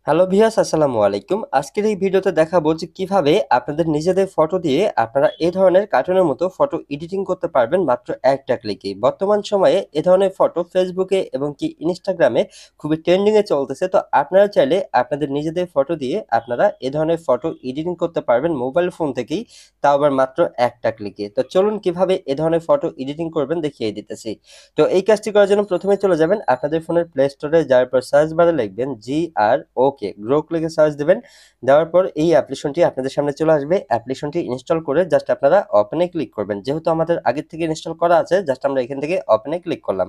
Hello viewers, আসসালামু আলাইকুম। আজকের এই ভিডিওতে দেখাবো যে কিভাবে আপনাদের নিজেদের ফটো দিয়ে আপনারা এই ধরনের কার্টুনের মতো ফটো এডিটিং করতে পারবেন মাত্র একটা ক্লিকেই। বর্তমান সময়ে এ ধরনের ফটো ফেসবুকে এবং কি ইনস্টাগ্রামে খুবই ট্রেন্ডিং এ চলতেছে। তো আপনারা চাইলে আপনাদের নিজেদের ফটো দিয়ে আপনারা এ ধরনের ফটো এডিটিং করতে পারবেন মোবাইল ফোন থেকেই, তাও আবার মাত্র একটা ক্লিকে। তো চলুন কিভাবে এ ধরনের ফটো এডিটিং করবেন দেখিয়ে দিতেছি। তো এই কাজটি করার জন্য প্রথমে চলে যাবেন আপনাদের ফোনের প্লে স্টোরে, যাওয়ার পর সার্চ বারে লিখবেন GROK, গ্রোক লিখে সার্চ দিবেন। দেওয়ার পর এই অ্যাপ্লিকেশনটি আপনাদের সামনে চলে আসবে। অ্যাপ্লিকেশনটি ইনস্টল করে জাস্ট আপনারা ওপেনে ক্লিক করবেন। যেহেতু আমাদের আগের থেকে ইনস্টল করা আছে, জাস্ট আমরা এখান থেকে ওপেনে ক্লিক করলাম।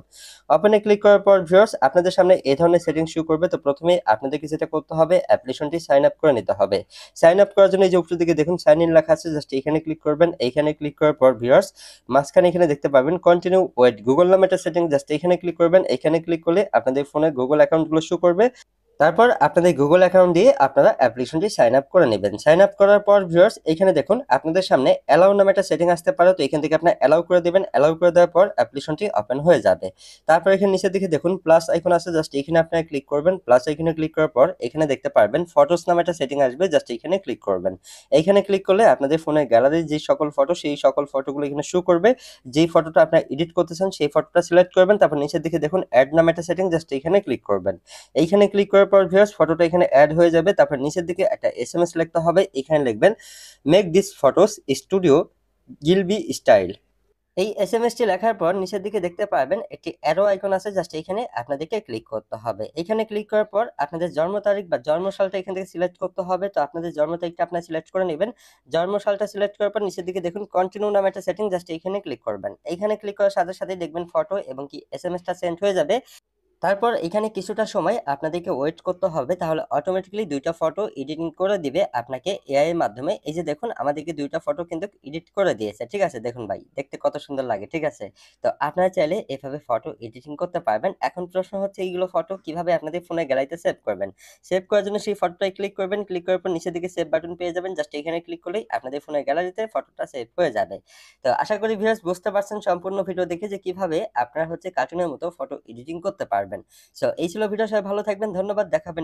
ওপেনে ক্লিক করার পর ভিউয়ার্স আপনাদের সামনে এই ধরনের সেটিংস শো করবে। তো প্রথমেই আপনাদেরকে যেটা করতে হবে, অ্যাপ্লিকেশনটি সাইন আপ করে নিতে হবে। সাইন আপ করার জন্য এই যে উপরের দিকে দেখুন সাইন ইন লেখা আছে, জাস্ট এখানে ক্লিক করবেন। এইখানে ক্লিক করার পর ভিউয়ার্স মাঝখানে এখানে দেখতে পাবেন কন্টিনিউ উইথ গুগল নামে একটা সেটিং, জাস্ট এখানে ক্লিক করবেন। এখানে ক্লিক করলে আপনাদের ফোনে গুগল অ্যাকাউন্টগুলো শো করবে। তারপর আপনাদের গুগল অ্যাকাউন্ট দিয়ে আপনারা অ্যাপ্লিকেশনটি সাইন আপ করে নেবেন। সাইন আপ করার পর ভিউয়ার্স এখানে দেখুন আপনাদের সামনে অ্যালাউ নামে একটা সেটিং আসতে পারে। তো এখান থেকে আপনারা অ্যালাউ করে দেবেন। অ্যালাউ করে দেওয়ার পর অ্যাপ্লিকেশনটি ওপেন হয়ে যাবে। তারপর এখানে নিচের দিকে দেখুন প্লাস আইকন আছে, জাস্ট এখানে আপনারা ক্লিক করবেন। প্লাস আইকনে ক্লিক করার পর এখানে দেখতে পারবেন ফটোস নামে একটা সেটিং আসবে, জাস্ট এখানে ক্লিক করবেন। এইখানে ক্লিক করলে আপনাদের ফোনের গ্যালারির যে সকল ফটো, সেই সকল ফটোগুলো এখানে শো করবে। যেই ফটোটা আপনারা এডিট করতে চান সেই ফটোটা সিলেক্ট করবেন। তারপর নিচের দিকে দেখুন অ্যাড নামে একটা সেটিং, জাস্ট এখানে ক্লিক করবেন। এইখানে ক্লিক করার পর ভিউয়ার্স ফটোটা এখানে অ্যাড হয়ে যাবে। তারপর নিচের দিকে একটা এসএমএস লিখতে হবে। এখানে লিখবেন মেক দিস ফটোস স্টুডিও গিলবি স্টাইল। এই এসএমএসটি লেখার পর নিচের দিকে দেখতে পাবেন একটি অ্যারো আইকন আছে, জাস্ট এখানে আপনাদেরকে ক্লিক করতে হবে। এখানে ক্লিক করার পর আপনাদের জন্ম তারিখ বা জন্ম সালটা এখান থেকে সিলেক্ট করতে হবে। তো আপনাদের জন্ম তারিখটা আপনারা সিলেক্ট করে নেবেন। জন্ম সালটা সিলেক্ট করার পর নিচের দিকে দেখুন কন্টিনিউ নামে একটা সেটিং, জাস্ট এখানে ক্লিক করবেন। এইখানে ক্লিক করার সাথে সাথেই দেখবেন ফটো এবং কি এসএমএসটা সেন্ড হয়ে যাবে। তারপর এখানে কিছুটা সময় আপনাদেরকে ওয়েট করতে হবে, তাহলে অটোমেটিক্যালি ২ টা ফটো এডিটিং করে দিবে আপনাকে এআই এর মাধ্যমে। এই যে দেখুন আমাদেরকে ২ টা ফটো কিন্তু এডিট করে দিয়েছে। ঠিক আছে? দেখুন ভাই, দেখতে কত সুন্দর লাগে। ঠিক আছে? তো আপনারা চাইলে এভাবে ফটো এডিটিং করতে পারবেন। এখন প্রশ্ন হচ্ছে এইগুলো ফটো কিভাবে আপনাদের ফোনের গ্যালারিতে সেভ করবেন? সেভ করার জন্য সেই ফটোটায় ক্লিক করবেন। ক্লিক করার পর নিচের দিকে সেভ বাটন পেয়ে যাবেন। জাস্ট এখানে ক্লিক করলেই আপনাদের ফোনের গ্যালারিতে ফটোটা সেভ হয়ে যাবে। তো আশা করি ভিউয়ার্স বুঝতে পারছেন সম্পূর্ণ ভিডিও দেখে যে কিভাবে আপনারা হচ্ছে কার্টুনের মতো ফটো এডিটিং করতে পারবেন। সো এই ছিল ভিডিও, সবাই ভালো থাকবেন। ধন্যবাদ, দেখা হবে